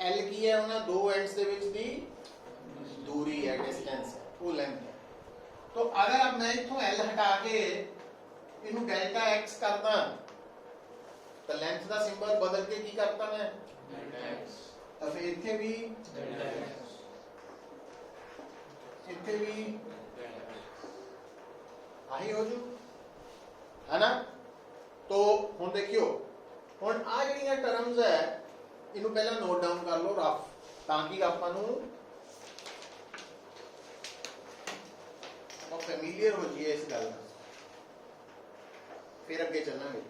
L की है ਉਹਨਾਂ दो एंड्स ਦੇ ਵਿੱਚ ਦੀ दूरी है, डिस्टेंस है, वो लेंथ है। तो अगर अब मैं इथों L हटा के इनू डेल्टा x करदा, तो लेंथ का सिंबल बदल के की करता मैं तो फिर इथे भी इथे भी आही हो जू, है ना। तो हुन देखियो, हुन आ जिहड़ियां टर्म्स है इनू पहला नोट डाउन कर लो रफ, ताकि आपां नू फैमिलियर हो जाइए इस गल नाल, फिर अगे चलांगे।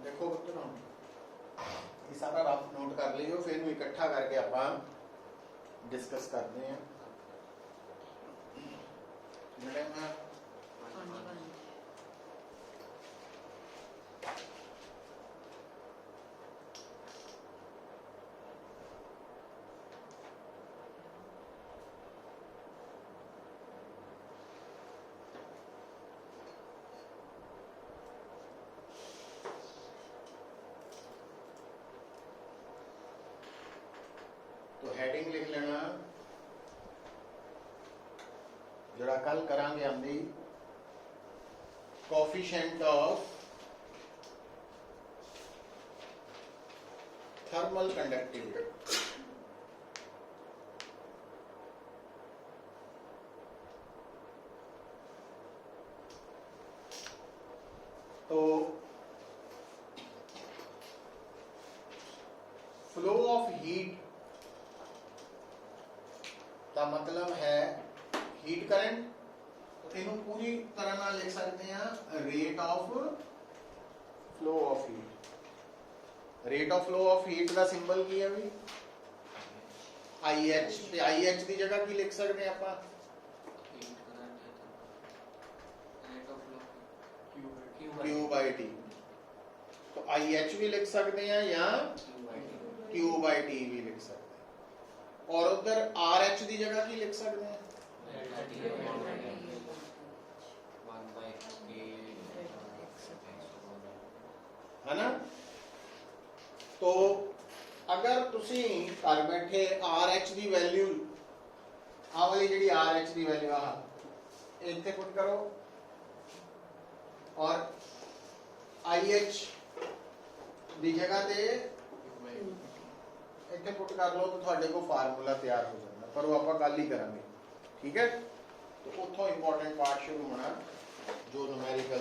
देखो बच्चों ये सारा रफ नोट कर लियो, फिर इकट्ठा करके आप डिस्कस करते हैं। मैडम तो हैडिंग लिख लेना जरा कल करांगे आंदी कोफिशिएंट ऑफ थर्मल कंडक्टिविटी। तो फ्लो ऑफ हीट का मतलब है हीट करंट। तो इन्हों पूरी तरह ना लिख सकते हैं rate of flow of heat. Rate of flow of heat का सिंबल की है भी IH ते IH की जगह की लिख सकते हैं आप Q by T। तो IH भी लिख सकते हैं या Q by T भी लिख सकते हैं। और उधर RH की जगह की लिख सकते हैं है ना। तो अगर तुसी घर बैठे RH की वैल्यू आ वाली जी RH की वैल्यू आ इतने पुट करो और IH की जगह ते इतने पुट कर लो तो थोड़े को फार्मूला तैयार हो जाएगा। पर वो आप कल ही करेंगे ठीक है। तो उतों इंपॉर्टेंट पार्ट शुरू होना जो न्यूमेरिकल